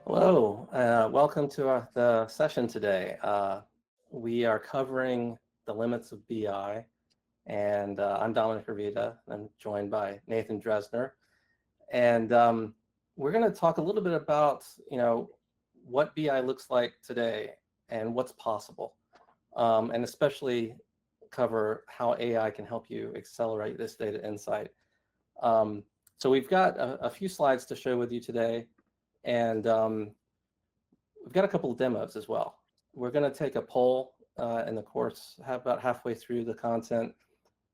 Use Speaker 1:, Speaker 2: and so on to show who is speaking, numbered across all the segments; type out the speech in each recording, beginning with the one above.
Speaker 1: Hello, welcome to the session today. We are covering the limits of BI, and I'm Dominic Ravita. I'm joined by Nathan Dresner, and we're going to talk a little bit about, what BI looks like today and what's possible, and especially cover how AI can help you accelerate this data insight. So we've got a few slides to show with you today. And we've got a couple of demos as well. We're going to take a poll in the course about halfway through the content,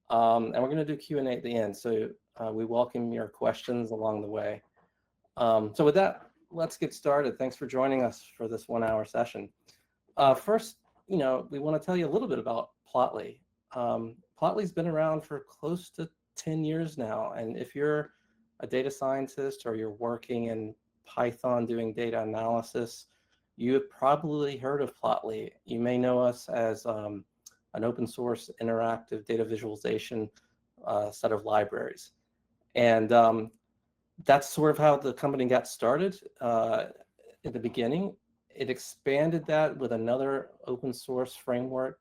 Speaker 1: and we're going to do Q&A at the end. So we welcome your questions along the way. So with that, let's get started. Thanks for joining us for this 1-hour session. First, we want to tell you a little bit about Plotly. Plotly's been around for close to 10 years now, and if you're a data scientist or you're working in Python doing data analysis, you have probably heard of Plotly. You may know us as an open source interactive data visualization set of libraries. And that's sort of how the company got started in the beginning. It expanded that with another open source framework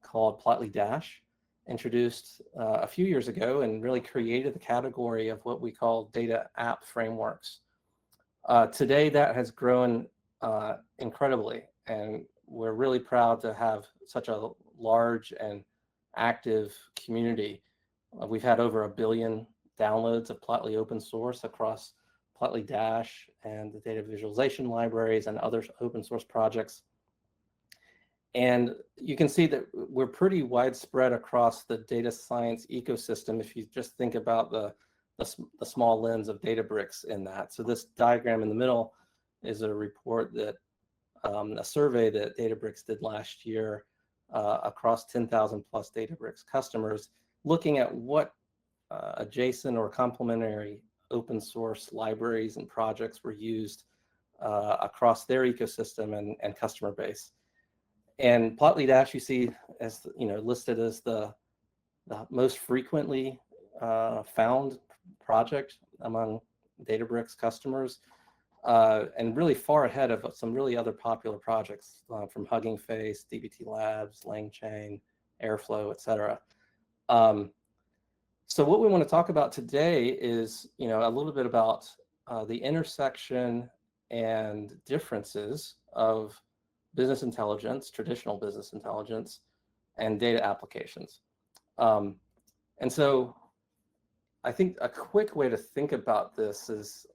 Speaker 1: called Plotly Dash, introduced a few years ago, and really created the category of what we call data app frameworks. Today, that has grown incredibly, and we're really proud to have such a large and active community. We've had over 1 billion downloads of Plotly open source across Plotly Dash and the data visualization libraries and other open source projects. And you can see that we're pretty widespread across the data science ecosystem if you just think about the small lens of Databricks in that. So this diagram in the middle is a report that, a survey that Databricks did last year across 10,000 plus Databricks customers, looking at what adjacent or complementary open source libraries and projects were used across their ecosystem and customer base. And Plotly Dash, you see, as listed as the most frequently found project among Databricks customers, and really far ahead of some really other popular projects from Hugging Face, DBT Labs, LangChain, Airflow, etc. So what we want to talk about today is, a little bit about the intersection and differences of business intelligence, traditional business intelligence, and data applications. And so I think a quick way to think about this is,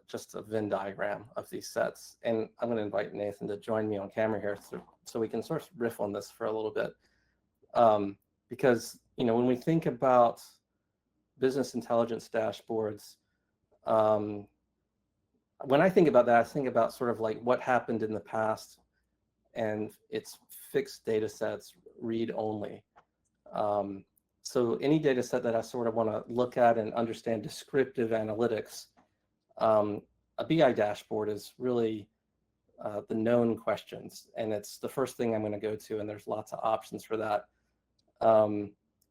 Speaker 1: just a Venn diagram of these sets. And I'm going to invite Nathan to join me on camera here so we can sort of riff on this for a little bit. Because, when we think about business intelligence dashboards, when I think about that, I think about sort of like what happened in the past, and it's fixed data sets, read only. So any data set that I sort of want to look at and understand descriptive analytics, a BI dashboard is really the known questions, and it's the first thing I'm going to go to, and there's lots of options for that.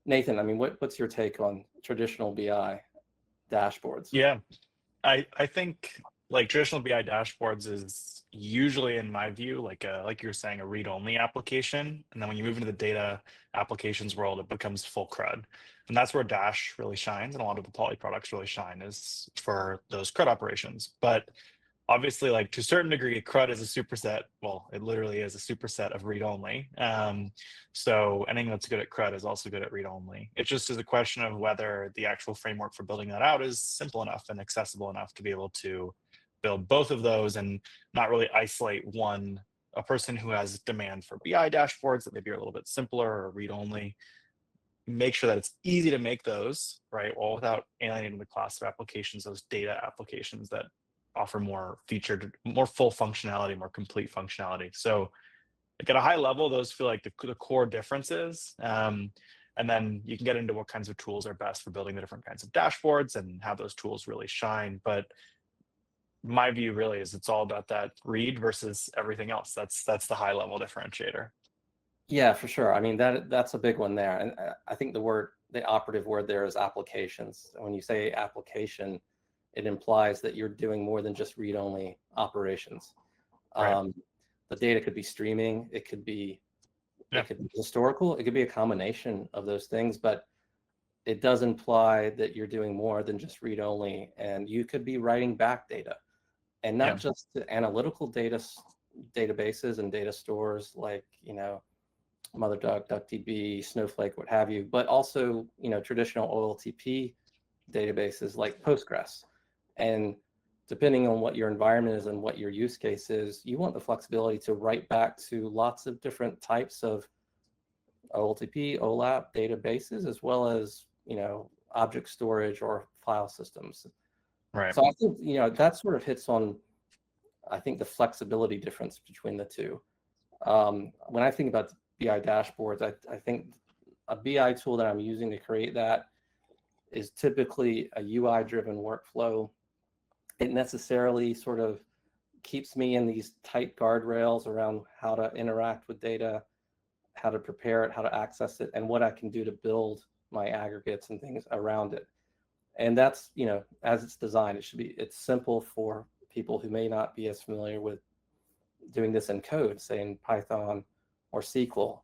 Speaker 1: Nathan, I mean, what's your take on traditional BI dashboards?
Speaker 2: Yeah, I think like traditional BI dashboards is usually, in my view, like you were saying, a read-only application. And then when you move into the data applications world, it becomes full CRUD. And that's where Dash really shines, and a lot of the Plotly products really shine, is for those CRUD operations. But obviously, like to a certain degree, CRUD is a superset. Well, it literally is a superset of read-only. So anything that's good at CRUD is also good at read-only. It just is a question of whether the actual framework for building that out is simple enough and accessible enough to be able to build both of those and not really isolate one. A person who has demand for BI dashboards that maybe are a little bit simpler or read-only, make sure that it's easy to make those, right? All without alienating the class of applications, those data applications that offer more featured, more full functionality, more complete functionality. So like at a high level, those feel like the core differences. And then you can get into what kinds of tools are best for building the different kinds of dashboards and how those tools really shine. But my view really is it's all about that read versus everything else. That's the high level differentiator.
Speaker 1: Yeah, for sure. I mean, that's a big one there. And I think the operative word there is applications. When you say application, it implies that you're doing more than just read-only operations.
Speaker 2: Right.
Speaker 1: The data could be streaming, it could be
Speaker 2: Yeah.
Speaker 1: historical, it could be a combination of those things, but it does imply that you're doing more than just read-only, and you could be writing back data, and not
Speaker 2: Yeah.
Speaker 1: just the analytical databases and data stores like, MotherDuck, DuckDB, Snowflake, what have you, but also, traditional OLTP databases like Postgres. And depending on what your environment is and what your use case is, you want the flexibility to write back to lots of different types of OLTP, OLAP databases, as well as, object storage or file systems.
Speaker 2: Right.
Speaker 1: So I think, that sort of hits on, I think, the flexibility difference between the two. When I think about BI dashboards, I think a BI tool that I'm using to create that is typically a UI-driven workflow. It necessarily sort of keeps me in these tight guardrails around how to interact with data, how to prepare it, how to access it, and what I can do to build my aggregates and things around it. And that's, as it's designed, it's simple for people who may not be as familiar with doing this in code, say in Python or SQL.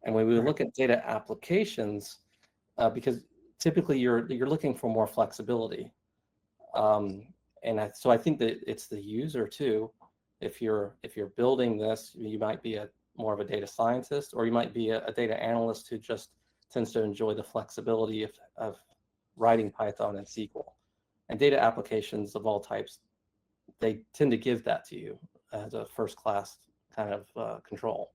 Speaker 1: And when we look at data applications, because typically you're looking for more flexibility. So I think that it's the user too. If you're building this, you might be more of a data scientist, or you might be a data analyst who just tends to enjoy the flexibility of writing Python and SQL. And data applications of all types, they tend to give that to you as a first class kind of control.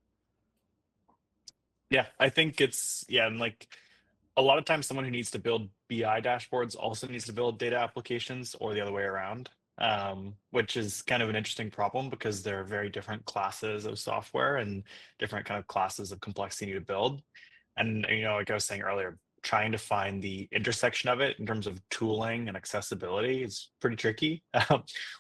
Speaker 2: Yeah, I think and like a lot of times someone who needs to build BI dashboards also needs to build data applications, or the other way around, which is kind of an interesting problem because there are very different classes of software and different kind of classes of complexity to build. And, like I was saying earlier, trying to find the intersection of it in terms of tooling and accessibility is pretty tricky.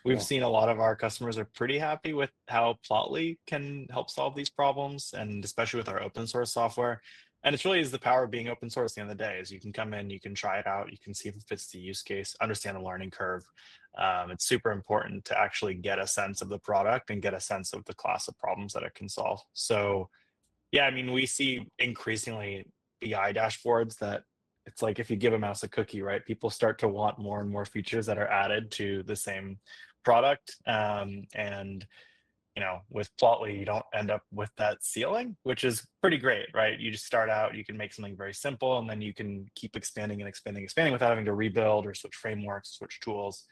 Speaker 2: We've
Speaker 1: Yeah.
Speaker 2: seen a lot of our customers are pretty happy with how Plotly can help solve these problems, and especially with our open source software. And it's really is the power of being open source at the end of the day is you can come in, you can try it out, you can see if it fits the use case, understand the learning curve. It's super important to actually get a sense of the product and get a sense of the class of problems that it can solve. So yeah, I mean, we see increasingly BI dashboards that it's like if you give a mouse a cookie, right? People start to want more and more features that are added to the same product. And with Plotly, you don't end up with that ceiling, which is pretty great, right? You just start out, you can make something very simple, and then you can keep expanding and expanding without having to rebuild or switch frameworks, switch tools.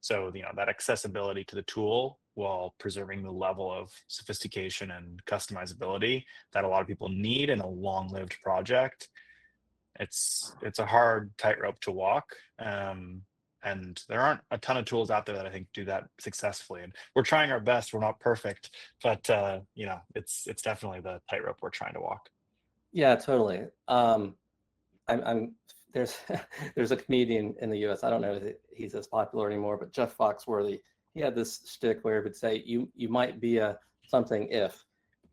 Speaker 2: So that accessibility to the tool while preserving the level of sophistication and customizability that a lot of people need in a long-lived project. It's a hard tightrope to walk. And there aren't a ton of tools out there that I think do that successfully. And we're trying our best. We're not perfect, but it's definitely the tightrope we're trying to walk.
Speaker 1: Yeah, totally. I'm there's there's a comedian in the U.S. I don't know if he's as popular anymore, but Jeff Foxworthy. He had this shtick where he would say, "You might be a something if,"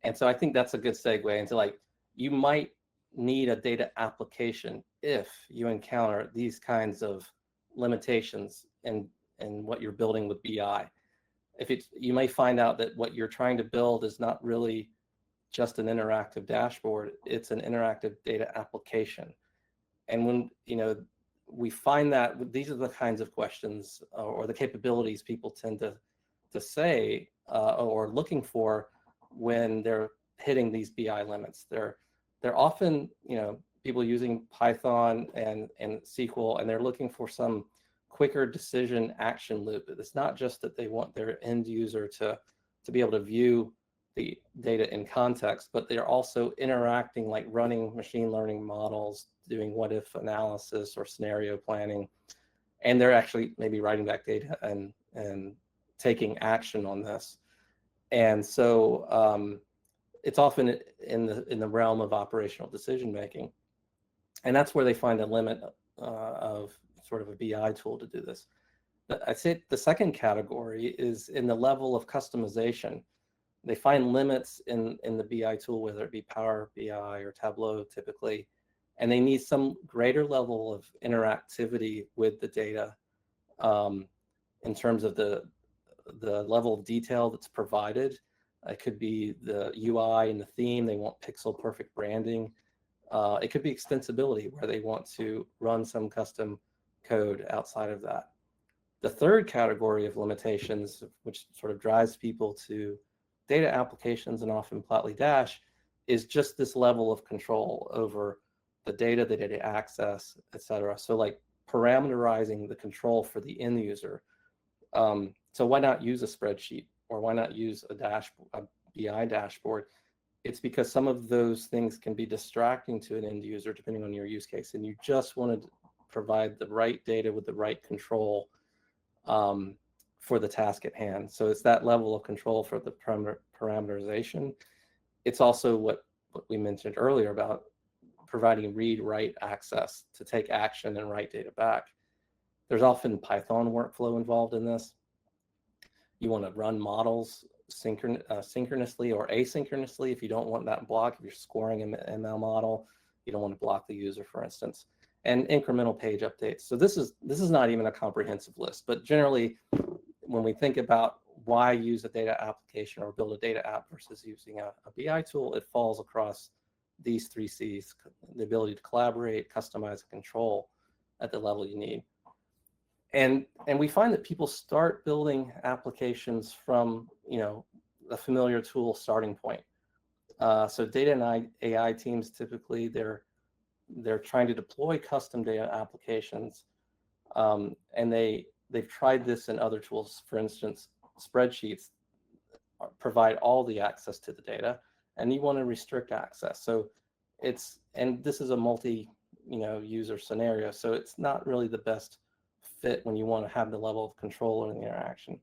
Speaker 1: and so I think that's a good segue into like you might need a data application if you encounter these kinds of limitations in what you're building with BI. You may find out that what you're trying to build is not really just an interactive dashboard, it's an interactive data application. And when we find that these are the kinds of questions or the capabilities people tend to say or looking for when they're hitting these BI limits. They're often people using Python and SQL, and they're looking for some quicker decision action loop. It's not just that they want their end user to be able to view the data in context, but they're also interacting, like running machine learning models, doing what if analysis or scenario planning, and they're actually maybe writing back data and taking action on this. And so it's often in the realm of operational decision making, and that's where they find a limit of sort of a BI tool to do this. But I'd say the second category is in the level of customization. They find limits in the BI tool, whether it be Power BI or Tableau typically, and they need some greater level of interactivity with the data in terms of the level of detail that's provided. It could be the UI and the theme. They want pixel perfect branding. It could be extensibility, where they want to run some custom code outside of that. The third category of limitations, which sort of drives people to data applications and often Plotly Dash, is just this level of control over the data access, et cetera. So like parameterizing the control for the end user. So why not use a spreadsheet, or why not use a BI dashboard? It's because some of those things can be distracting to an end user depending on your use case, and you just want to provide the right data with the right control for the task at hand. So it's that level of control for the parameterization. It's also what we mentioned earlier about providing read-write access to take action and write data back. There's often Python workflow involved in this. You want to run models synchronously or asynchronously if you don't want that block. If you're scoring an ML model, you don't want to block the user, for instance. And incremental page updates. So this is not even a comprehensive list, but generally, when we think about why use a data application or build a data app versus using a BI tool, it falls across these 3 C's: the ability to collaborate, customize, and control at the level you need. And we find that people start building applications from a familiar tool starting point. So data and AI teams, typically they're trying to deploy custom data applications, and they've tried this in other tools. For instance, spreadsheets provide all the access to the data, and you want to restrict access. So this is a multi-user scenario, so it's not really the best fit when you want to have the level of control in the interaction.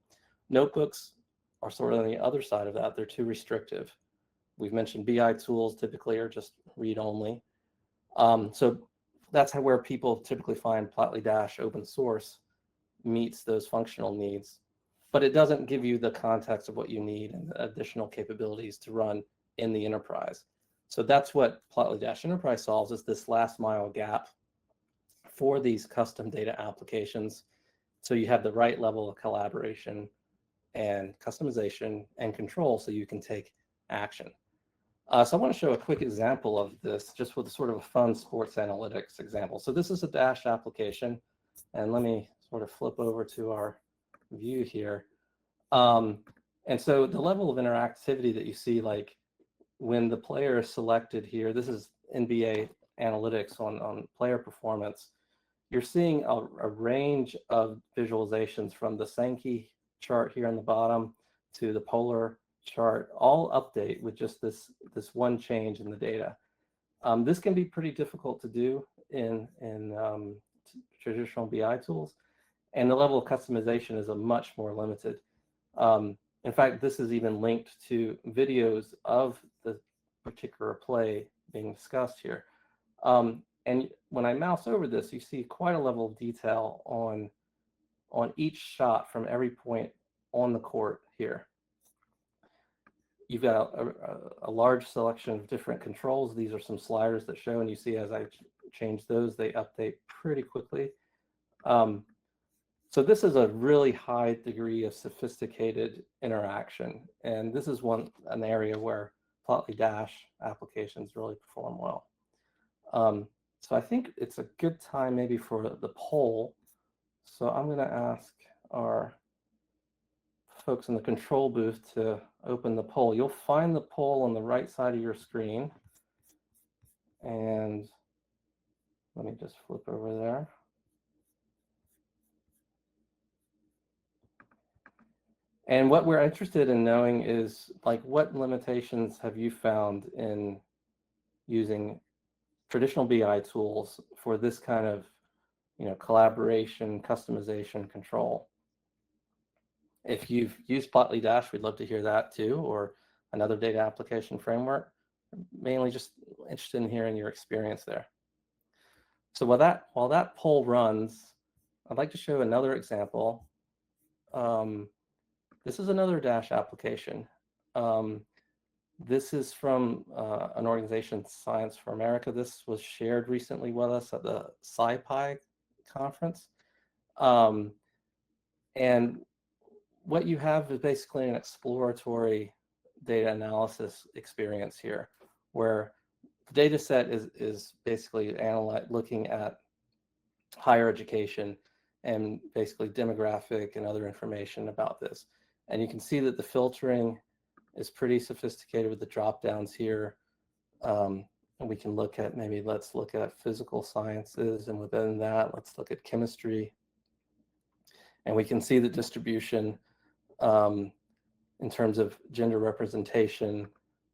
Speaker 1: Notebooks are sort of on the other side of that. They're too restrictive. We've mentioned BI tools typically are just read-only. So that's where people typically find Plotly Dash open source meets those functional needs, but it doesn't give you the context of what you need and the additional capabilities to run in the enterprise. So that's what Plotly Dash Enterprise solves, is this last mile gap for these custom data applications. So you have the right level of collaboration and customization and control so you can take action. So I want to show a quick example of this, just with sort of a fun sports analytics example. So this is a Dash application, and let me sort of flip over to our view here. And so the level of interactivity that you see, like when the player is selected here, this is NBA analytics on player performance. You're seeing a range of visualizations from the Sankey chart here on the bottom to the polar chart, all update with just this one change in the data. This can be pretty difficult to do in traditional BI tools, and the level of customization is much more limited. In fact, this is even linked to videos of the particular play being discussed here. And when I mouse over this, you see quite a level of detail on each shot from every point on the court here. You've got a large selection of different controls. These are some sliders that show, and you see as I change those, they update pretty quickly. So this is a really high degree of sophisticated interaction, and this is an area where Plotly Dash applications really perform well. So I think it's a good time maybe for the poll. So I'm going to ask our folks in the control booth to open the poll. You'll find the poll on the right side of your screen. And let me just flip over there. And what we're interested in knowing is, like, what limitations have you found in using traditional BI tools for this kind of collaboration, customization, control? If you've used Plotly Dash, we'd love to hear that too, or another data application framework. Mainly just interested in hearing your experience there. So while that poll runs, I'd like to show another example. This is another Dash application. This is from an organization, Science for America. This was shared recently with us at the SciPy conference. And what you have is basically an exploratory data analysis experience here, where the data set is basically looking at higher education and basically demographic and other information about this. And you can see that the filtering is pretty sophisticated with the drop downs here. And we can look at, maybe let's look at physical sciences, and within that, let's look at chemistry. And we can see the distribution in terms of gender representation.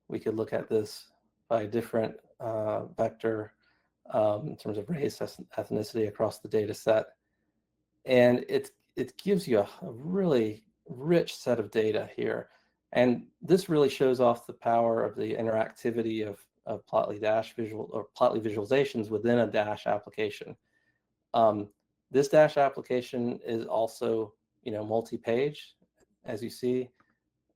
Speaker 1: We could look at this by a different vector in terms of race, ethnicity across the data set. And it gives you a really rich set of data here. And this really shows off the power of the interactivity of Plotly Dash Plotly visualizations within a Dash application. This Dash application is also, multi-page, as you see,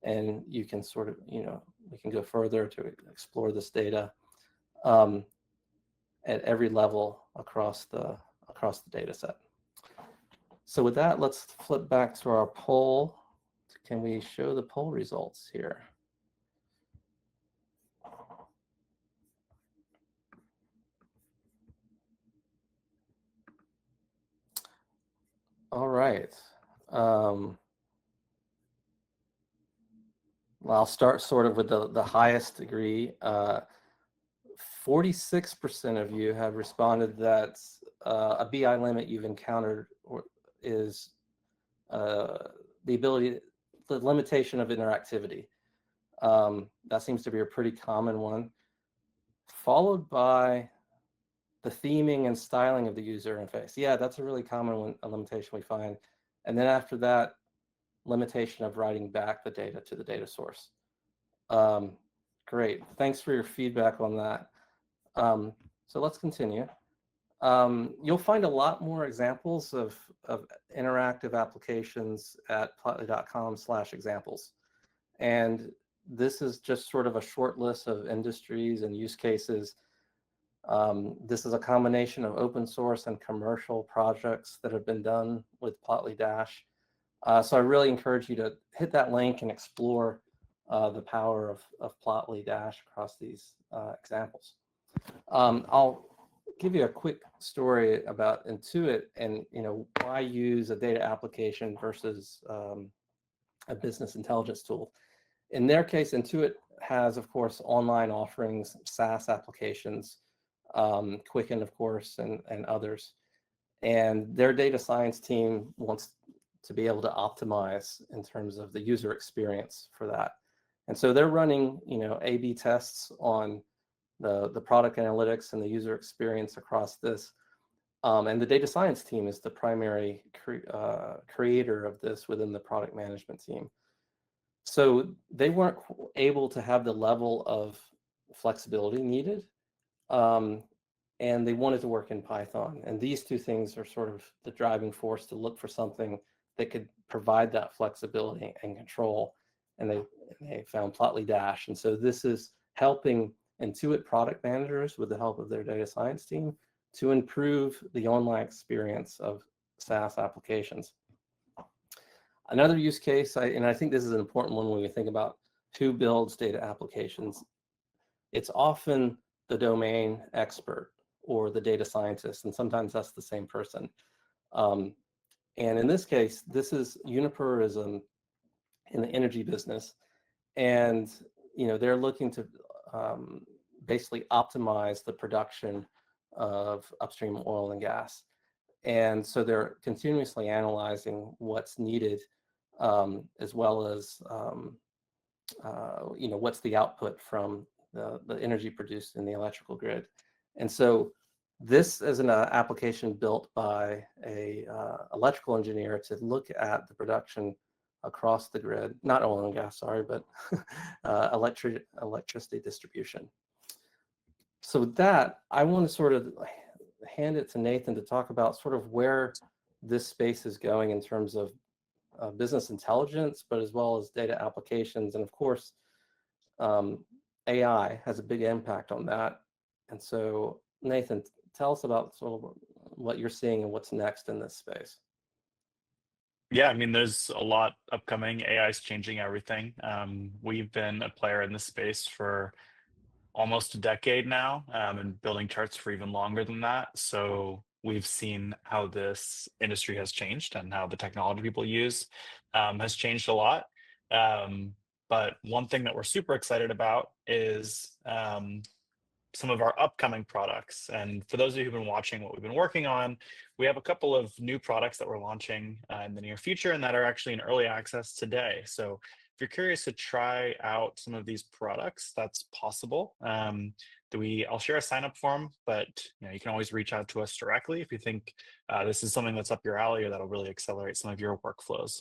Speaker 1: and you can sort of, we can go further to explore this data at every level across the data set. So with that, let's flip back to our poll. Can we show the poll results here? All right. Well, I'll start sort of with the highest degree. 46% of you have responded that a BI limit you've encountered is the limitation of interactivity. That seems to be a pretty common one, followed by the theming and styling of the user interface. Yeah, that's a really common one, a limitation we find. And then after that, limitation of writing back the data to the data source. Great, thanks for your feedback on that. So let's continue. You'll find a lot more examples of interactive applications at plotly.com/examples. And this is just sort of a short list of industries and use cases. This is a combination of open source and commercial projects that have been done with Plotly Dash. So I really encourage you to hit that link and explore the power of Plotly Dash across these examples. I'll give you a quick story about Intuit and why use a data application versus a business intelligence tool. In their case, Intuit has, of course, online offerings, SaaS applications, Quicken, of course, and others. And their data science team wants to be able to optimize in terms of the user experience for that. And so they're running, A/B tests on the product analytics and the user experience across this. And the data science team is the primary creator of this within the product management team. So they weren't able to have the level of flexibility needed, and they wanted to work in Python. And these two things are sort of the driving force to look for something that could provide that flexibility and control. And they found Plotly Dash. And so this is helping Intuit product managers, with the help of their data science team, to improve the online experience of SaaS applications. Another use case, and I think this is an important one when we think about who builds data applications, it's often the domain expert or the data scientist, and sometimes that's the same person. And in this case, Uniper is in the energy business, and they're looking to basically optimize the production of upstream oil and gas. And so they're continuously analyzing what's needed, as well as what's the output from the energy produced in the electrical grid. And so this is an application built by a electrical engineer to look at the production across the grid, not oil and gas, sorry, but electricity distribution. So with that, I want to sort of hand it to Nathan to talk about sort of where this space is going in terms of business intelligence, but as well as data applications. And of course, AI has a big impact on that. And so Nathan, tell us about sort of what you're seeing and what's next in this space.
Speaker 2: Yeah, I mean, there's a lot upcoming. AI is changing everything. We've been a player in this space for almost a decade now, and building charts for even longer than that. So we've seen how this industry has changed and how the technology people use has changed a lot. Um, but one thing that we're super excited about is some of our upcoming products. And for those of you who've been watching what we've been working on, we have a couple of new products that we're launching in the near future and that are actually in early access today. So if you're curious to try out some of these products, that's possible. I'll share a sign up form, but you can always reach out to us directly if you think this is something that's up your alley or that'll really accelerate some of your workflows.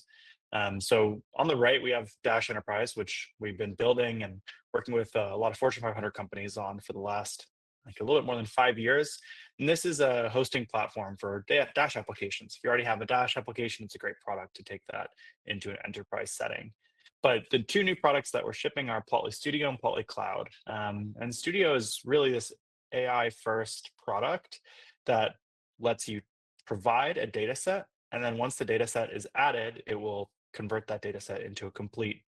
Speaker 2: So on the right, we have Dash Enterprise, which we've been building and working with a lot of Fortune 500 companies on for the last like a little bit more than 5 years. And this is a hosting platform for Dash applications. If you already have a Dash application, it's a great product to take that into an enterprise setting. But the two new products that we're shipping are Plotly Studio and Plotly Cloud. And Studio is really this AI first product that lets you provide a data set. And then once the data set is added, it will convert that data set into a complete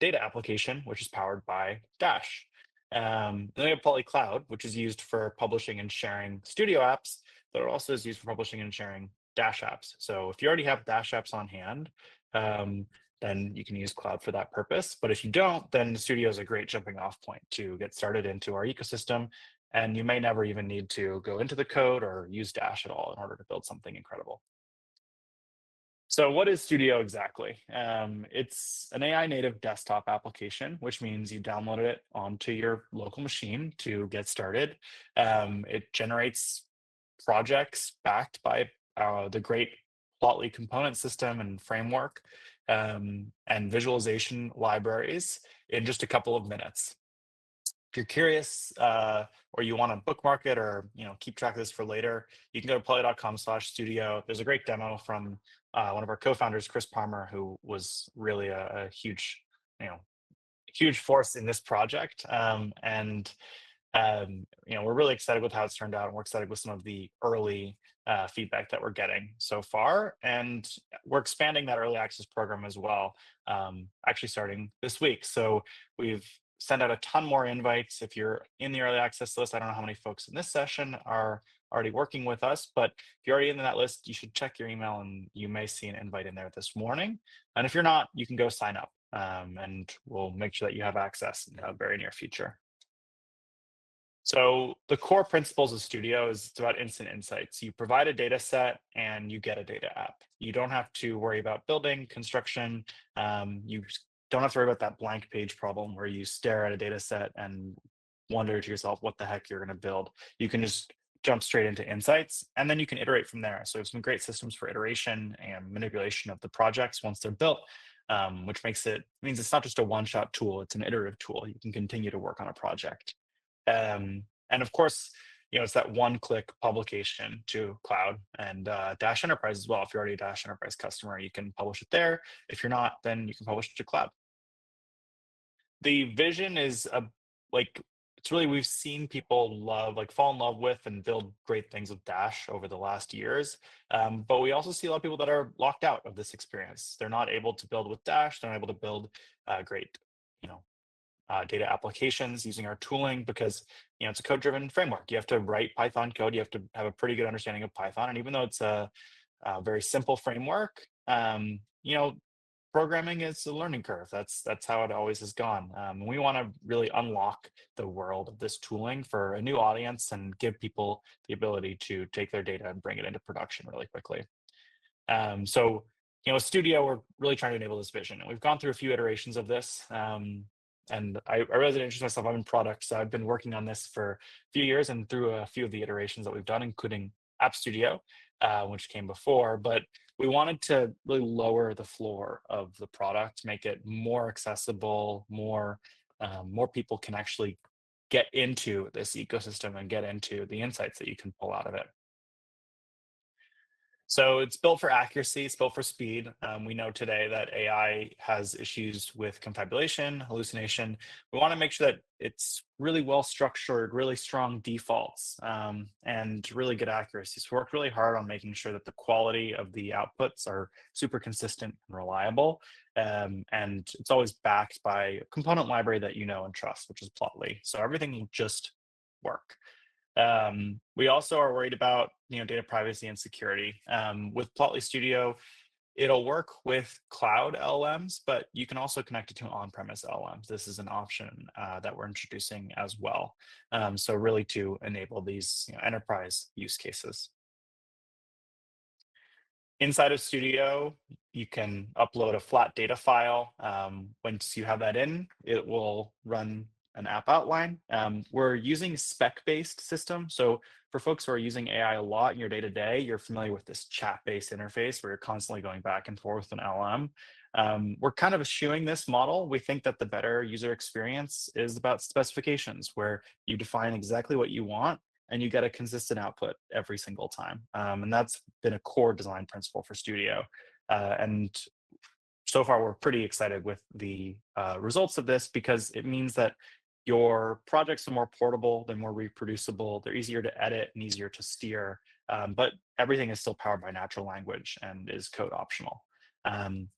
Speaker 2: data application, which is powered by Dash. Then we have Poly Cloud, which is used for publishing and sharing Studio apps, but it also is used for publishing and sharing Dash apps. So if you already have Dash apps on hand, then you can use Cloud for that purpose. But if you don't, then Studio is a great jumping off point to get started into our ecosystem. And you may never even need to go into the code or use Dash at all in order to build something incredible. So what is Studio exactly? It's an AI native desktop application, which means you download it onto your local machine to get started. It generates projects backed by the great Plotly component system and framework and visualization libraries in just a couple of minutes. If you're curious or you want to bookmark it or keep track of this for later, you can go to plotly.com/studio. There's a great demo from one of our co-founders, Chris Palmer, who was really a huge, huge force in this project. We're really excited with how it's turned out, and we're excited with some of the early feedback that we're getting so far. And we're expanding that early access program as well, actually starting this week. So we've sent out a ton more invites. If you're in the early access list, I don't know how many folks in this session are already working with us, but if you're already in that list, you should check your email and you may see an invite in there this morning. And if you're not, you can go sign up and we'll make sure that you have access in the very near future. So the core principles of Studio is it's about instant insights. You provide a data set and you get a data app. You don't have to worry about building, construction. You don't have to worry about that blank page problem where you stare at a data set and wonder to yourself what the heck you're going to build. You can just jump straight into insights and then you can iterate from there. So we have some great systems for iteration and manipulation of the projects once they're built, which means it's not just a one-shot tool, it's an iterative tool. You can continue to work on a project. And of course, it's that one-click publication to cloud and Dash Enterprise as well. If you're already a Dash Enterprise customer, you can publish it there. If you're not, then you can publish it to cloud. The vision is it's really we've seen people fall in love with and build great things with Dash over the last years. But we also see a lot of people that are locked out of this experience. They're not able to build with Dash. They're not able to build great, data applications using our tooling because it's a code-driven framework. You have to write Python code. You have to have a pretty good understanding of Python. And even though it's a very simple framework, programming is a learning curve. That's how it always has gone. We want to really unlock the world of this tooling for a new audience and give people the ability to take their data and bring it into production really quickly. So, Studio, we're really trying to enable this vision. And we've gone through a few iterations of this. And I really didn't interest myself. I'm in product, so I've been working on this for a few years and through a few of the iterations that we've done, including App Studio, which came before. But we wanted to really lower the floor of the product, make it more accessible, more people can actually get into this ecosystem and get into the insights that you can pull out of it. So it's built for accuracy, it's built for speed. We know today that AI has issues with confabulation, hallucination. We want to make sure that it's really well structured, really strong defaults, and really good accuracy. So we worked really hard on making sure that the quality of the outputs are super consistent and reliable. And it's always backed by a component library that you know and trust, which is Plotly. So everything will just work. We also are worried about data privacy and security. With Plotly Studio, it'll work with cloud LLMs, but you can also connect it to on-premise LLMs. This is an option that we're introducing as well. So really to enable these enterprise use cases. Inside of Studio, you can upload a flat data file. Once you have that in, it will run an app outline. We're using spec-based system. So for folks who are using AI a lot in your day-to-day, you're familiar with this chat-based interface where you're constantly going back and forth with an LM. We're kind of eschewing this model. We think that the better user experience is about specifications, where you define exactly what you want and you get a consistent output every single time. And that's been a core design principle for Studio. And so far, we're pretty excited with the results of this because it means that your projects are more portable, they're more reproducible, they're easier to edit and easier to steer, but everything is still powered by natural language and is code optional.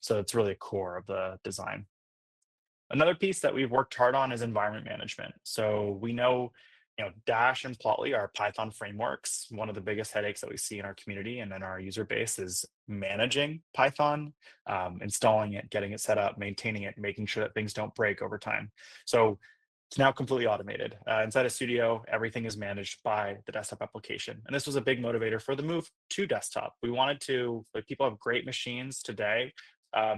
Speaker 2: So it's really a core of the design. Another piece that we've worked hard on is environment management. So we know, Dash and Plotly are Python frameworks. One of the biggest headaches that we see in our community and in our user base is managing Python, installing it, getting it set up, maintaining it, making sure that things don't break over time. So it's now completely automated. Inside of Studio, everything is managed by the desktop application. And this was a big motivator for the move to desktop. We wanted to, like, people have great machines today.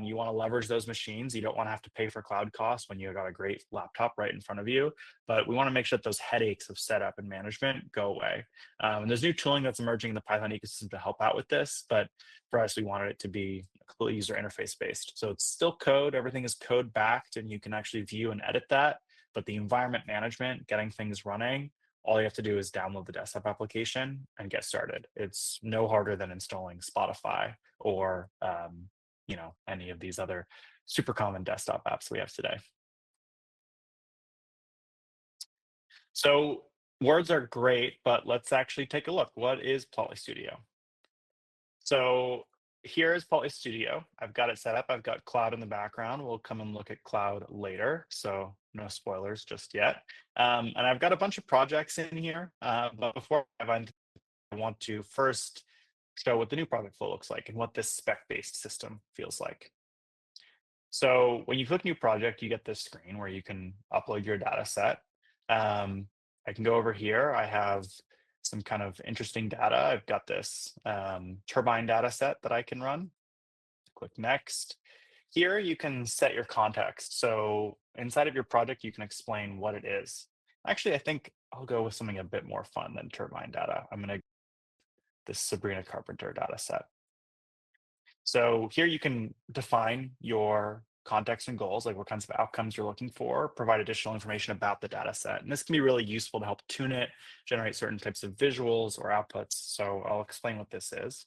Speaker 2: You want to leverage those machines. You don't want to have to pay for cloud costs when you've got a great laptop right in front of you. But we want to make sure that those headaches of setup and management go away. And there's new tooling that's emerging in the Python ecosystem to help out with this. But for us, we wanted it to be completely user interface based. So it's still code. Everything is code backed, and you can actually view and edit that. But the environment management, getting things running, all you have to do is download the desktop application and get started. It's no harder than installing Spotify or any of these other super common desktop apps we have today. So words are great, but let's actually take a look. What is Plotly Studio? So here is Plotly Studio. I've got it set up. I've got cloud in the background. We'll come and look at cloud later. So no spoilers just yet. And I've got a bunch of projects in here. But before I want to first show what the new project flow looks like and what this spec-based system feels like. So when you click new project, you get this screen where you can upload your data set. I can go over here. I have some kind of interesting data. I've got this turbine data set that I can run. Click next. Here you can set your context. So inside of your project, you can explain what it is. Actually, I think I'll go with something a bit more fun than turbine data. I'm going to this Sabrina Carpenter data set. So here you can define your context and goals, like what kinds of outcomes you're looking for, provide additional information about the data set. And this can be really useful to help tune it, generate certain types of visuals or outputs. So I'll explain what this is.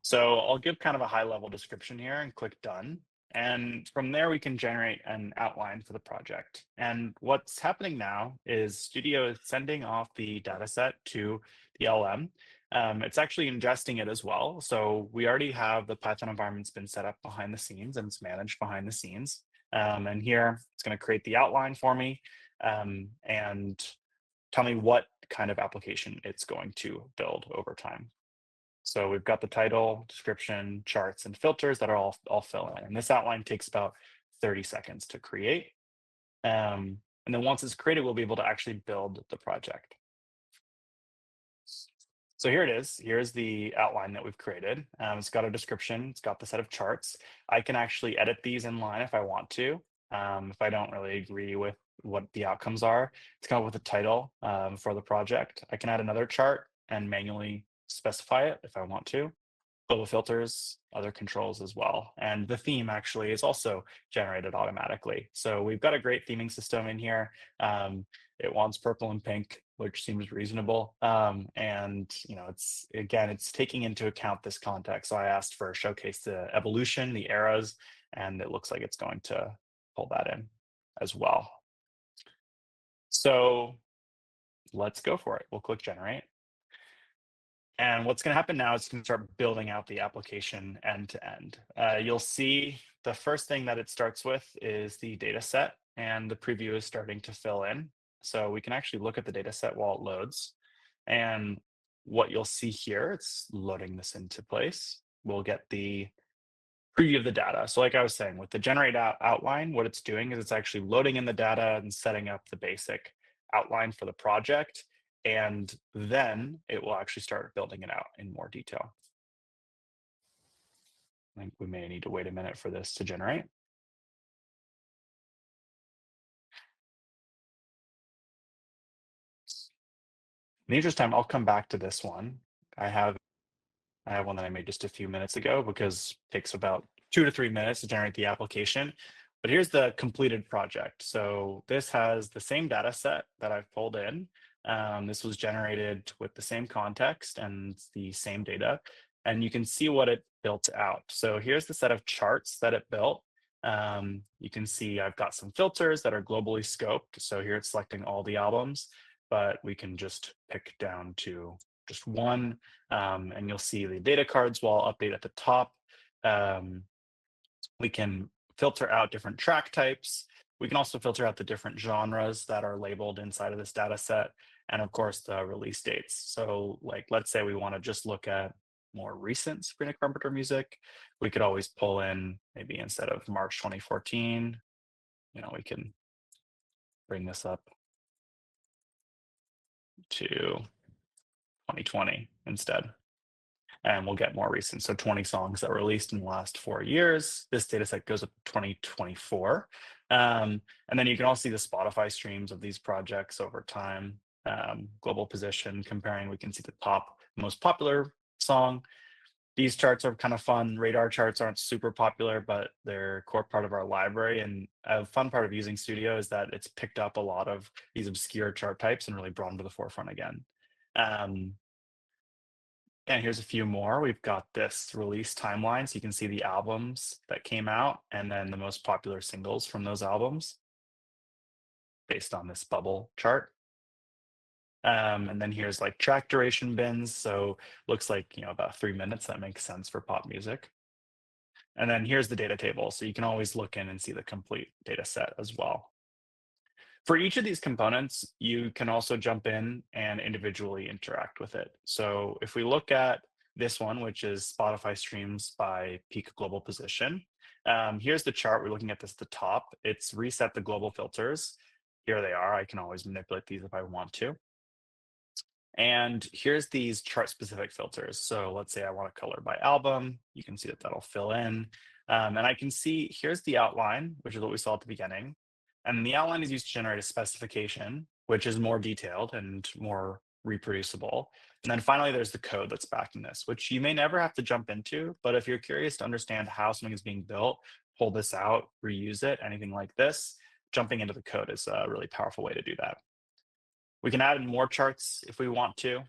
Speaker 2: So I'll give kind of a high level description here and click done. And from there, we can generate an outline for the project. And what's happening now is Studio is sending off the data set to the LM. It's actually ingesting it as well. So we already have the Python environment's been set up behind the scenes and it's managed behind the scenes. And here it's going to create the outline for me and tell me what kind of application it's going to build over time. So we've got the title, description, charts, and filters that are all fill in. And this outline takes about 30 seconds to create. And then once it's created, we'll be able to actually build the project. So here it is. Here's the outline that we've created. It's got a description. It's got the set of charts. I can actually edit these in line if I want to. If I don't really agree with what the outcomes are, it's come up with a title for the project. I can add another chart and manually specify it if I want to. global filters, other controls as well. And the theme actually is also generated automatically. So we've got a great theming system in here. It wants purple and pink, which seems reasonable. And it's taking into account this context. So I asked for showcase the evolution, the eras, and it looks like it's going to pull that in as well. So let's go for it. We'll click generate. And what's going to happen now is it's going to start building out the application end to end. You'll see the first thing that it starts with is the data set, and the preview is starting to fill in. So we can actually look at the data set while it loads. And what you'll see here, it's loading this into place. We'll get the preview of the data. So like I was saying, with the generate outline, what it's doing is it's actually loading in the data and setting up the basic outline for the project. And then it will actually start building it out in more detail. I think we may need to wait a minute for this to generate. In the interest of time, I'll come back to this one. I have one that I made just a few minutes ago because it takes about 2 to 3 minutes to generate the application. But here's the completed project. So this has the same data set that I've pulled in. This was generated with the same context and the same data. And you can see what it built out. So here's the set of charts that it built. You can see I've got some filters that are globally scoped. So here it's selecting all the albums, but we can just pick down to just one. And you'll see the data cards will update at the top. We can filter out different track types. We can also filter out the different genres that are labeled inside of this data set. And of course, the release dates. So like, let's say we want to just look at more recent Sabrina Carpenter music. We could always pull in, maybe instead of March 2014, we can bring this up to 2020 instead. And we'll get more recent. So 20 songs that were released in the last 4 years. This data set goes up to 2024. And then you can also see the Spotify streams of these projects over time. Global position comparing, we can see the top most popular song. These charts are kind of fun. Radar charts aren't super popular, but they're a core part of our library. And a fun part of using Studio is that it's picked up a lot of these obscure chart types and really brought them to the forefront again. And here's a few more. We've got this release timeline, so you can see the albums that came out and then the most popular singles from those albums based on this bubble chart. And then here's like track duration bins. So looks like, about 3 minutes. That makes sense for pop music. And then here's the data table. So you can always look in and see the complete data set as well. For each of these components, you can also jump in and individually interact with it. So if we look at this one, which is Spotify streams by peak global position, here's the chart. We're looking at this at the top. It's reset the global filters. Here they are. I can always manipulate these if I want to. And here's these chart specific filters. So let's say I want to color by album. You can see that that'll fill in. And I can see here's the outline, which is what we saw at the beginning. And the outline is used to generate a specification, which is more detailed and more reproducible. And then finally, there's the code that's backing this, which you may never have to jump into. But if you're curious to understand how something is being built, pull this out, reuse it, anything like this, jumping into the code is a really powerful way to do that. We can add in more charts if we want to.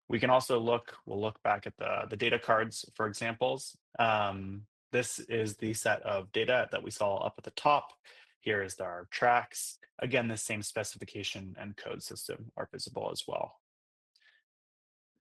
Speaker 2: We can also we'll look back at the data cards for examples. This is the set of data that we saw up at the top. Here is our tracks. Again, the same specification and code system are visible as well.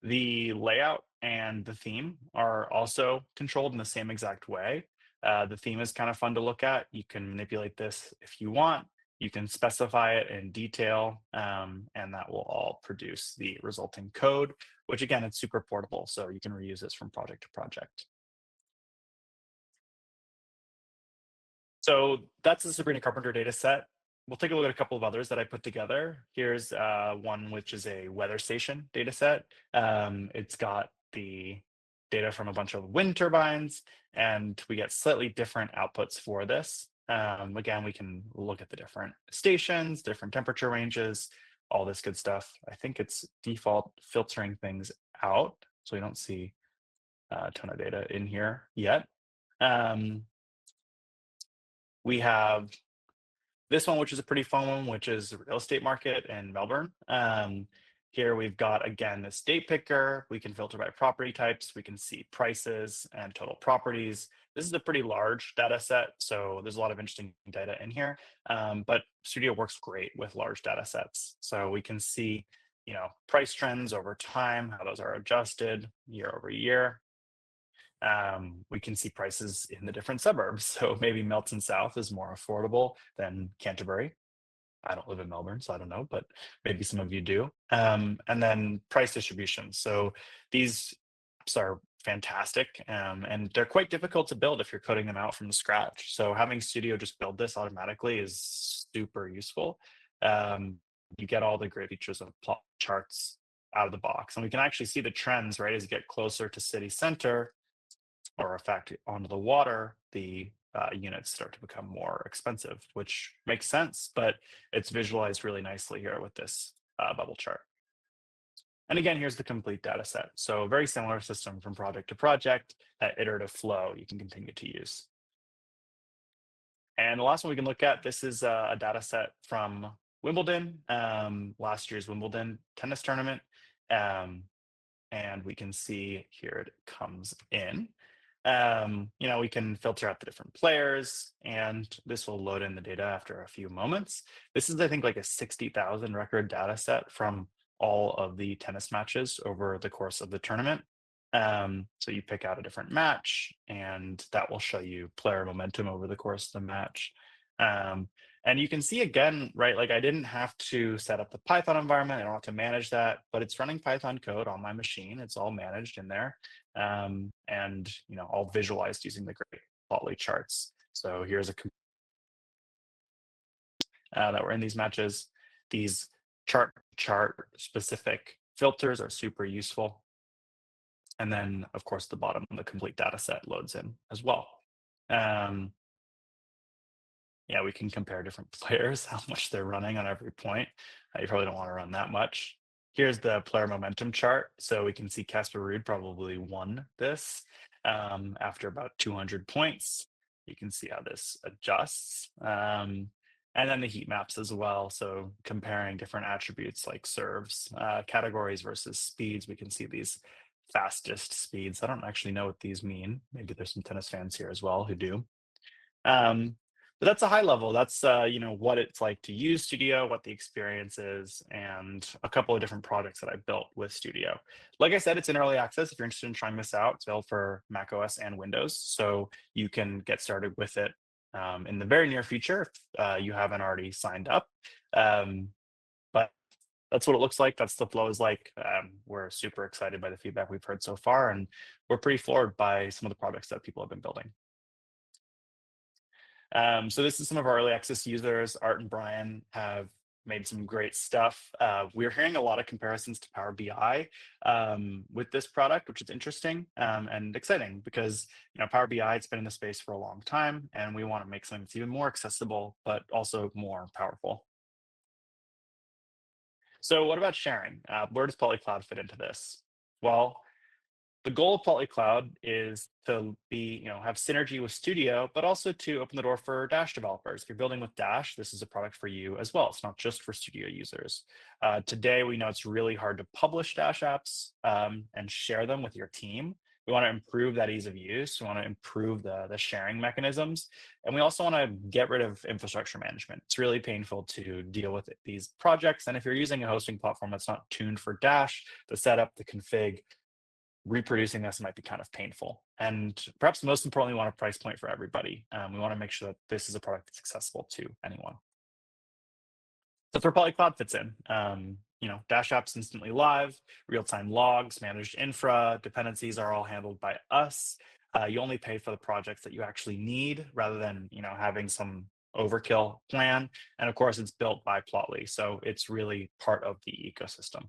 Speaker 2: The layout and the theme are also controlled in the same exact way. The theme is kind of fun to look at. You can manipulate this if you want. You can specify it in detail, and that will all produce the resulting code, which again, it's super portable, so you can reuse this from project to project. So that's the Sabrina Carpenter data set. We'll take a look at a couple of others that I put together. Here's one which is a weather station data set. It's got the data from a bunch of wind turbines, and we get slightly different outputs for this. Again, we can look at the different stations, different temperature ranges, all this good stuff. I think it's default filtering things out. So we don't see a ton of data in here yet. We have this one, which is a pretty fun one, which is the real estate market in Melbourne. Here we've got, again, this date picker. We can filter by property types. We can see prices and total properties. This is a pretty large data set, so there's a lot of interesting data in here. But Studio works great with large data sets. So we can see, price trends over time, how those are adjusted year over year. We can see prices in the different suburbs. So maybe Melton South is more affordable than Canterbury. I don't live in Melbourne, so I don't know, but maybe some of you do. And then price distribution. So these apps are fantastic, and they're quite difficult to build if you're coding them out from scratch. So having Studio just build this automatically is super useful. You get all the great features of plot charts out of the box. And we can actually see the trends, right? As you get closer to city center, or in fact onto the water, the units start to become more expensive, which makes sense, but it's visualized really nicely here with this bubble chart. And again, here's the complete data set. So very similar system from project to project, that iterative flow you can continue to use. And the last one we can look at, this is a data set from Wimbledon, last year's Wimbledon tennis tournament. And we can see here it comes in. We can filter out the different players, and this will load in the data after a few moments. This is, I think, like a 60,000 record data set from all of the tennis matches over the course of the tournament. So you pick out a different match, and that will show you player momentum over the course of the match. And you can see again, right, like I didn't have to set up the Python environment. I don't have to manage that, but it's running Python code on my machine. It's all managed in there. And, all visualized using the great Plotly charts. So here's a that were in these matches. These chart specific filters are super useful. And then, of course, the bottom, the complete data set loads in as well. Yeah, we can compare different players, how much they're running on every point. You probably don't want to run that much. Here's the player momentum chart. So we can see Casper Ruud probably won this after about 200 points. You can see how this adjusts. And then the heat maps as well. So comparing different attributes like serves, categories versus speeds, we can see these fastest speeds. I don't actually know what these mean. Maybe there's some tennis fans here as well who do. But that's a high level. That's what it's like to use Studio, what the experience is, and a couple of different projects that I built with Studio. Like I said, it's in early access. If you're interested in trying this out, it's available for macOS and Windows, so you can get started with it in the very near future if you haven't already signed up. But that's what it looks like. That's the flow is like. We're super excited by the feedback we've heard so far, and we're pretty floored by some of the projects that people have been building. So this is some of our early access users. Art and Brian have made some great stuff. We're hearing a lot of comparisons to Power BI with this product, which is interesting and exciting because Power BI has been in the space for a long time, and we want to make something that's even more accessible, but also more powerful. So what about sharing? Where does Plotly Cloud fit into this? Well, the goal of Plotly Cloud is to have synergy with Studio, but also to open the door for Dash developers. If you're building with Dash, this is a product for you as well. It's not just for Studio users. Today, we know it's really hard to publish Dash apps and share them with your team. We want to improve that ease of use. We want to improve the sharing mechanisms. And we also want to get rid of infrastructure management. It's really painful to deal with these projects. And if you're using a hosting platform that's not tuned for Dash, the setup, the config, reproducing this might be kind of painful. And perhaps most importantly, we want a price point for everybody. We want to make sure that this is a product that's accessible to anyone. That's where Plotly Cloud fits in. Dash apps instantly live, real-time logs, managed infra, dependencies are all handled by us. You only pay for the projects that you actually need rather than having some overkill plan. And of course, it's built by Plotly, so it's really part of the ecosystem.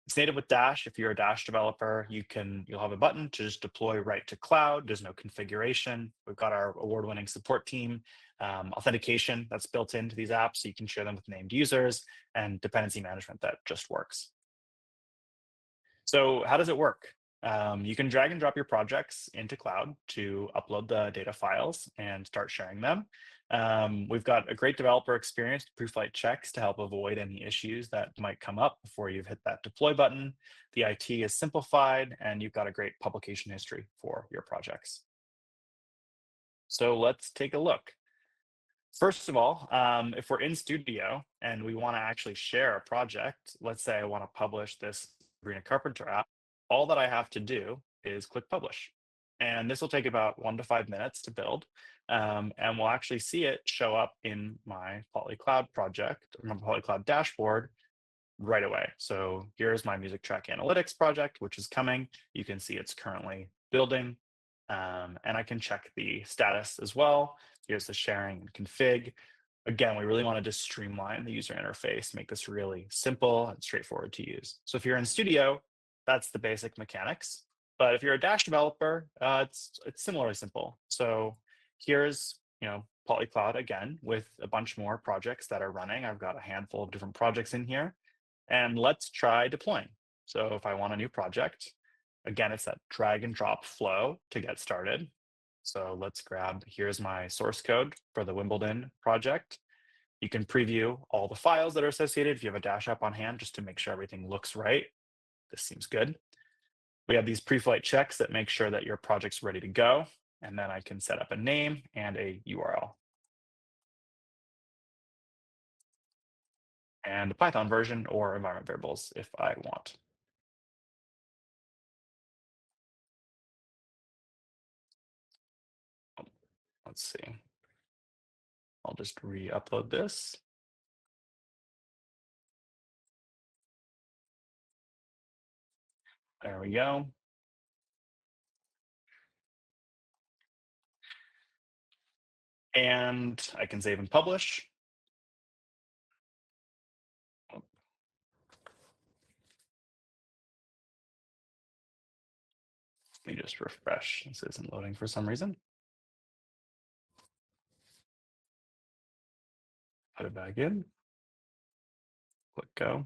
Speaker 2: It's native with Dash. If you're a Dash developer, you'll have a button to just deploy right to cloud. There's no configuration. We've got our award-winning support team, authentication that's built into these apps, so you can share them with named users, and dependency management that just works. So how does it work? You can drag and drop your projects into cloud to upload the data files and start sharing them. We've got a great developer experience, pre-flight checks to help avoid any issues that might come up before you've hit that deploy button. The IT is simplified, and you've got a great publication history for your projects. So let's take a look. First of all, if we're in Studio and we want to actually share a project, let's say I want to publish this Sabrina Carpenter app, all that I have to do is click publish. And this will take about 1 to 5 minutes to build. And we'll actually see it show up in my Plotly Cloud project, or my Plotly Cloud dashboard right away. So here's my music track analytics project, which is coming. You can see it's currently building. And I can check the status as well. Here's the sharing and config. Again, we really want to just streamline the user interface, make this really simple and straightforward to use. So if you're in Studio, that's the basic mechanics. But if you're a Dash developer, it's similarly simple. So here's Plotly Cloud again with a bunch more projects that are running. I've got a handful of different projects in here. And let's try deploying. So if I want a new project, again, it's that drag and drop flow to get started. So let's grab, here's my source code for the Wimbledon project. You can preview all the files that are associated if you have a Dash app on hand, just to make sure everything looks right. This seems good. We have these pre-flight checks that make sure that your project's ready to go. And then I can set up a name and a URL. And a Python version or environment variables if I want. Let's see. I'll just re-upload this. There we go. And I can save and publish. Let me just refresh. This isn't loading for some reason. Put it back in. Click go.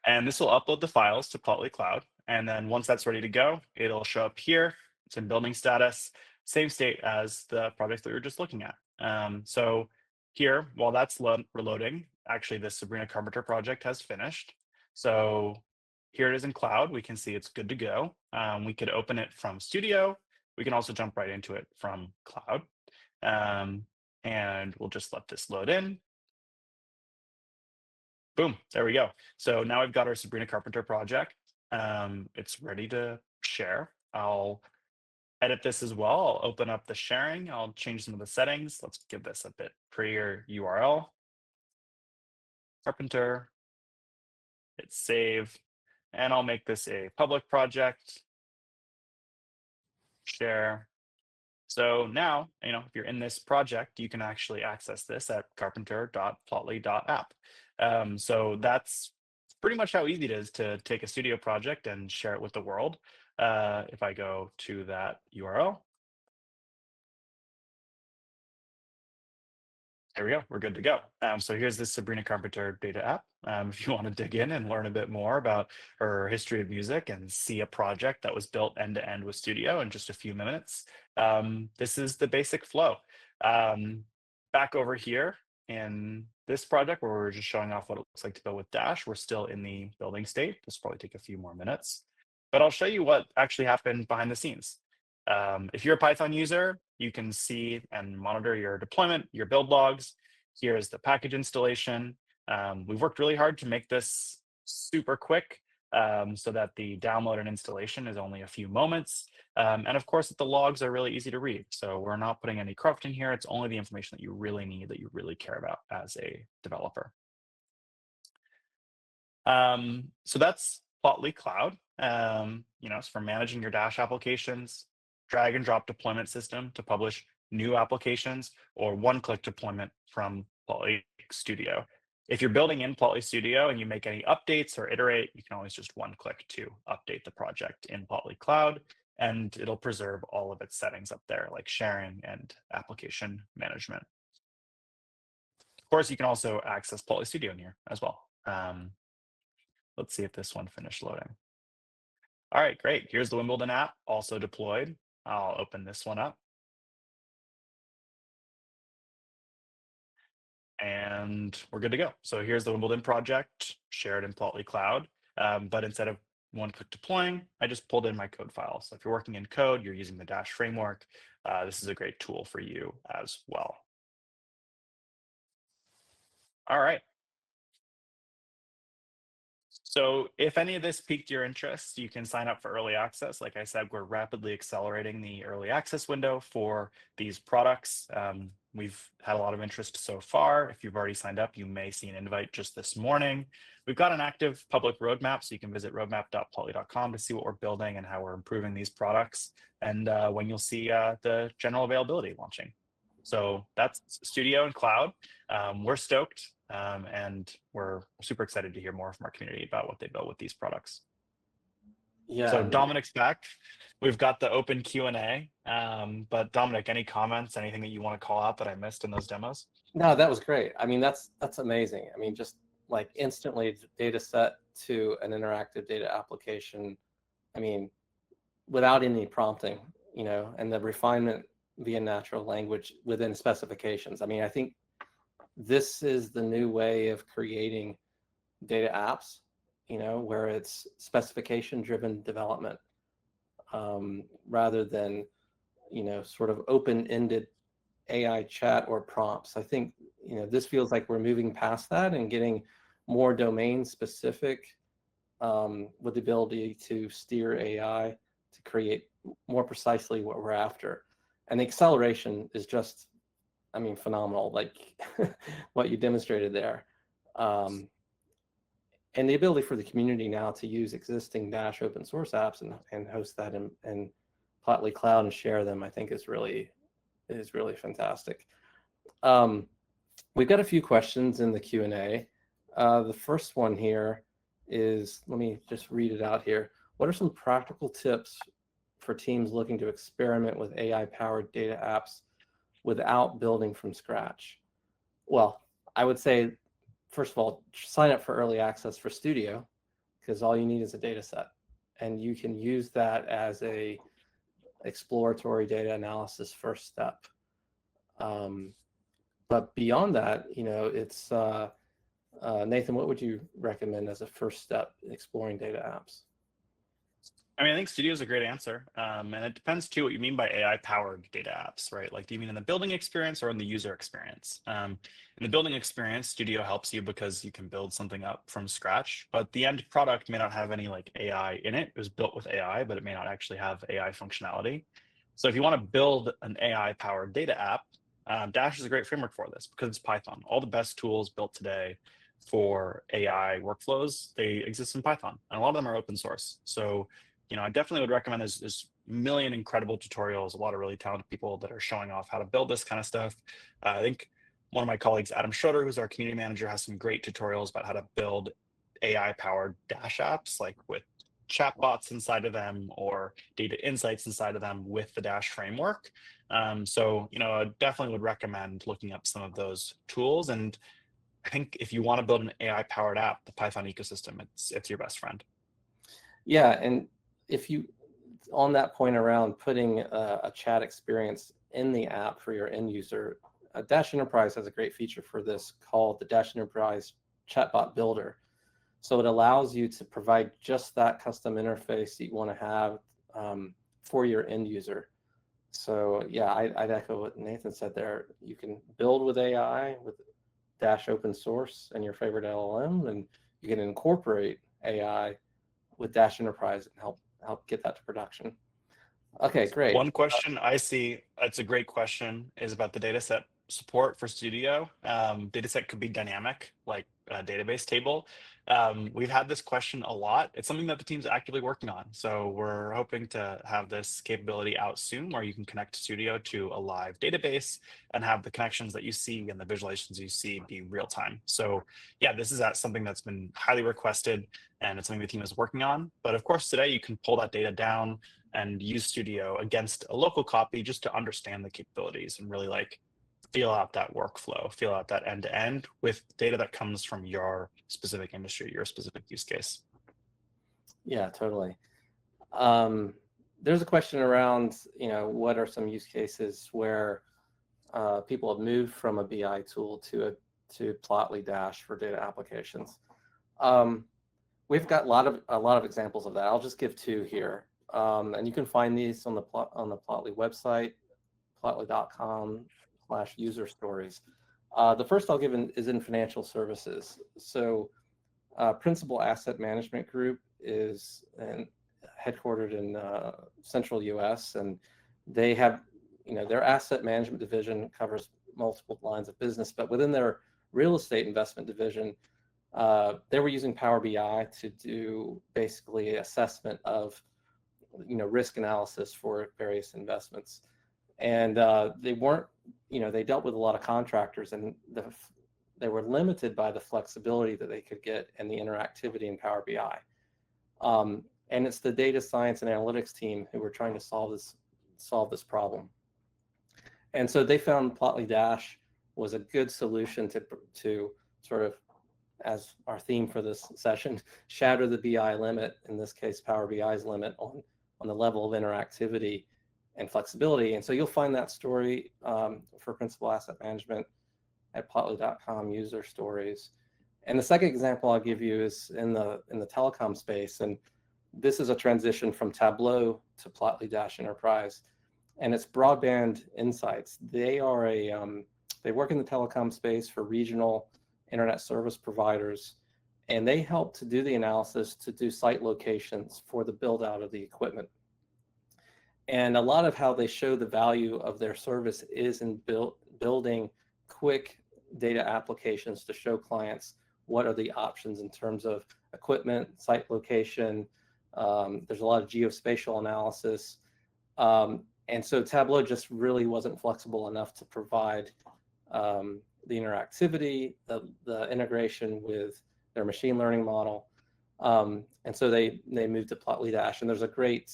Speaker 2: And this will upload the files to Plotly Cloud. And then once that's ready to go, it'll show up here. It's in building status, same state as the project that we were just looking at. So here, while that's reloading, actually this Sabrina Carpenter project has finished. So here it is in cloud. We can see it's good to go. We could open it from Studio. We can also jump right into it from cloud. And we'll just let this load in. Boom, there we go. So now we've got our Sabrina Carpenter project. It's ready to share. I'll edit this as well. I'll open up the sharing. I'll change some of the settings. Let's give this a bit prettier URL. Carpenter, hit save, and I'll make this a public project. Share. So now, if you're in this project, you can actually access this at carpenter.plotly.app. So that's pretty much how easy it is to take a Studio project and share it with the world. If I go to that URL, there we go, we're good to go. So here's this Sabrina Carpenter data app. If you want to dig in and learn a bit more about her history of music and see a project that was built end to end with Studio in just a few minutes, this is the basic flow. Back over here in this project where we're just showing off what it looks like to build with Dash, we're still in the building state. This will probably take a few more minutes, but I'll show you what actually happened behind the scenes. If you're a Python user, you can see and monitor your deployment, your build logs. Here's the package installation. We've worked really hard to make this super quick so that the download and installation is only a few moments. And of course, the logs are really easy to read. So we're not putting any corrupt in here. It's only the information that you really need, that you really care about as a developer. So that's Plotly Cloud. It's for managing your Dash applications, drag and drop deployment system to publish new applications, or one-click deployment from Plotly Studio. If you're building in Plotly Studio and you make any updates or iterate, you can always just one-click to update the project in Plotly Cloud, and it'll preserve all of its settings up there, like sharing and application management. Of course, you can also access Plotly Studio in here as well. Let's see if this one finished loading. All right, great. Here's the Wimbledon app, also deployed. I'll open this one up. And we're good to go. So here's the Wimbledon project, shared in Plotly Cloud. But instead of one-click deploying, I just pulled in my code file. So if you're working in code, you're using the Dash framework, this is a great tool for you as well. All right. So if any of this piqued your interest, you can sign up for early access. Like I said, we're rapidly accelerating the early access window for these products. We've had a lot of interest so far. If you've already signed up, you may see an invite just this morning. We've got an active public roadmap, so you can visit roadmap.plotly.com to see what we're building and how we're improving these products, and when you'll see the general availability launching. So that's Studio and Cloud. We're stoked, and we're super excited to hear more from our community about what they built with these products.
Speaker 1: Yeah.
Speaker 2: So Dominic's back. We've got the open Q&A, but Dominic, any comments, anything that you want to call out that I missed in those demos?
Speaker 1: No, that was great. I mean, that's amazing. I mean, just like instantly data set to an interactive data application. I mean, without any prompting, and the refinement via natural language within specifications. I mean, I think this is the new way of creating data apps, where it's specification driven development, rather than, sort of open-ended AI chat or prompts. I think, this feels like we're moving past that and getting more domain specific, with the ability to steer AI to create more precisely what we're after. And the acceleration is just, I mean, phenomenal, like what you demonstrated there. And the ability for the community now to use existing Dash open source apps and host that in Plotly Cloud and share them, I think is really fantastic. We've got a few questions in the Q&A. The first one here is, let me just read it out here. What are some practical tips for teams looking to experiment with AI-powered data apps without building from scratch? Well, I would say, first of all, sign up for early access for Studio, because all you need is a data set. And you can use that as a exploratory data analysis first step. But beyond that, it's Nathan, what would you recommend as a first step in exploring data apps?
Speaker 2: I mean, I think Studio is a great answer. And it depends too what you mean by AI-powered data apps, right? Like, do you mean in the building experience or in the user experience? In the building experience, Studio helps you because you can build something up from scratch, but the end product may not have any like AI in it. It was built with AI, but it may not actually have AI functionality. So if you want to build an AI-powered data app, Dash is a great framework for this because it's Python. All the best tools built today for AI workflows, they exist in Python, and a lot of them are open source. So I definitely would recommend there's a million incredible tutorials, a lot of really talented people that are showing off how to build this kind of stuff. I think one of my colleagues, Adam Schroeder, who's our community manager, has some great tutorials about how to build AI-powered Dash apps, like with chatbots inside of them or data insights inside of them with the Dash framework. So, I definitely would recommend looking up some of those tools. And I think if you want to build an AI-powered app, the Python ecosystem, it's your best friend.
Speaker 1: Yeah, and if you, on that point around putting a chat experience in the app for your end user, Dash Enterprise has a great feature for this called the Dash Enterprise Chatbot Builder. So it allows you to provide just that custom interface that you want to have for your end user. So yeah, I'd echo what Nathan said there. You can build with AI, with Dash open source and your favorite LLM, and you can incorporate AI with Dash Enterprise and help get that to production. Okay, great.
Speaker 2: One question I see, it's a great question, is about the dataset support for Studio. Dataset could be dynamic, like a database table. We've had this question a lot. It's something that the team's actively working on. So we're hoping to have this capability out soon where you can connect Studio to a live database and have the connections that you see and the visualizations you see be real time. So yeah, this is something that's been highly requested and it's something the team is working on. But of course, today you can pull that data down and use Studio against a local copy just to understand the capabilities and really like feel out that workflow, feel out that end to end with data that comes from your specific industry, your specific use case.
Speaker 1: Yeah, totally. There's a question around, what are some use cases where people have moved from a BI tool to Plotly Dash for data applications. We've got a lot of examples of that. I'll just give two here, and you can find these on the Plotly website, plotly.com/user stories. The first I'll give is in financial services. So Principal Asset Management Group is headquartered in central US, and they have, their asset management division covers multiple lines of business, but within their real estate investment division, they were using Power BI to do basically assessment of, risk analysis for various investments. And they weren't, they dealt with a lot of contractors, and they were limited by the flexibility that they could get and the interactivity in Power BI. And it's the data science and analytics team who were trying to solve this problem. And so they found Plotly Dash was a good solution to sort of, as our theme for this session, shatter the BI limit, in this case, Power BI's limit on the level of interactivity and flexibility. And so you'll find that story for Principal Asset Management at plotly.com user stories. And the second example I'll give you is in the telecom space. And this is a transition from Tableau to Plotly Dash Enterprise. And it's Broadband Insights. They are they work in the telecom space for regional internet service providers, and they help to do the analysis to do site locations for the build out of the equipment. And a lot of how they show the value of their service is in building quick data applications to show clients what are the options in terms of equipment, site location. There's a lot of geospatial analysis. And so Tableau just really wasn't flexible enough to provide the interactivity, the integration with their machine learning model. And so they moved to Plotly Dash. And there's a great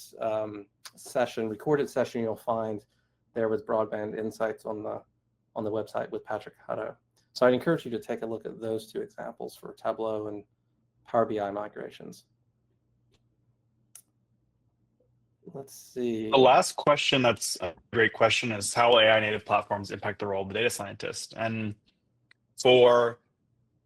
Speaker 1: recorded session you'll find there with Broadband Insights on the website with Patrick Hutto. So I'd encourage you to take a look at those two examples for Tableau and Power BI migrations. Let's see.
Speaker 2: The last question that's a great question is how will AI native platforms impact the role of the data scientist? And for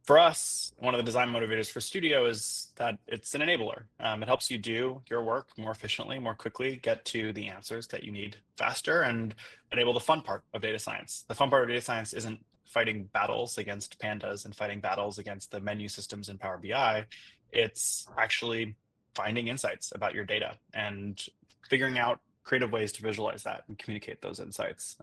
Speaker 2: us, one of the design motivators for Studio is that it's an enabler. It helps you do your work more efficiently, more quickly, get to the answers that you need faster, and enable the fun part of data science. The fun part of data science isn't fighting battles against pandas and fighting battles against the menu systems in Power BI. It's actually finding insights about your data and figuring out creative ways to visualize that and communicate those insights.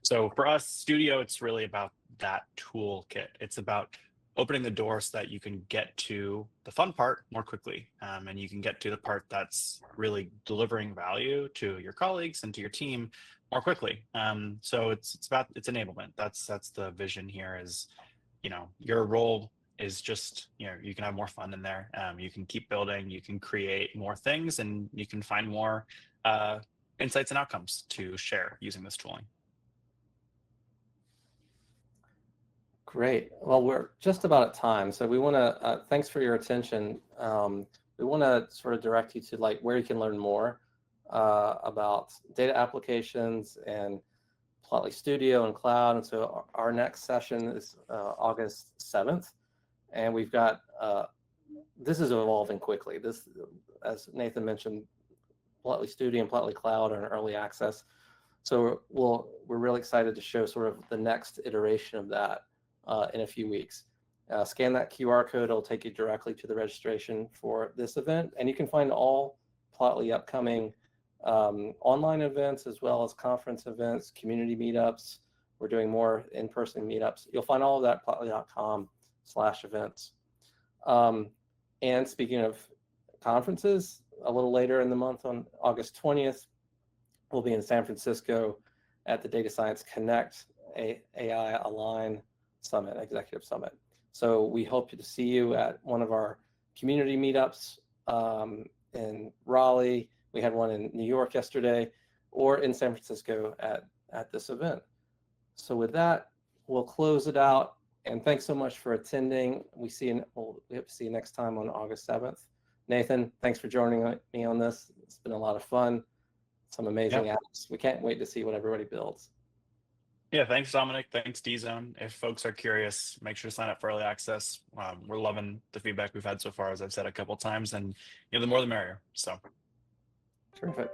Speaker 2: So for us, Studio, it's really about that toolkit. It's about opening the door so that you can get to the fun part more quickly, and you can get to the part that's really delivering value to your colleagues and to your team more quickly. So it's enablement. That's the vision here. Is your role is just you can have more fun in there. You can keep building. You can create more things, and you can find more insights and outcomes to share using this tooling.
Speaker 1: Great. Well, we're just about at time, so we want to thanks for your attention. We want to sort of direct you to where you can learn more about data applications and Plotly Studio and Cloud. And so our next session is August 7th, and we've got this is evolving quickly. This, as Nathan mentioned, Plotly Studio and Plotly Cloud are in early access. So we're really excited to show sort of the next iteration of that in a few weeks. Scan that QR code, it'll take you directly to the registration for this event. And you can find all Plotly upcoming online events as well as conference events, community meetups. We're doing more in-person meetups. You'll find all of that at plotly.com/events. And speaking of conferences, a little later in the month on August 20th, we'll be in San Francisco at the Data Science Connect AI Align Summit, Executive Summit. So we hope to see you at one of our community meetups in Raleigh. We had one in New York yesterday, or in San Francisco at this event. So with that, we'll close it out. And thanks so much for attending. We hope to see you next time on August 7th. Nathan, thanks for joining me on this. It's been a lot of fun. Some amazing apps. We can't wait to see what everybody builds.
Speaker 2: Yeah, thanks, Dominic. Thanks, D-Zone. If folks are curious, make sure to sign up for early access. We're loving the feedback we've had so far, as I've said a couple times, and the more the merrier. So
Speaker 1: Terrific.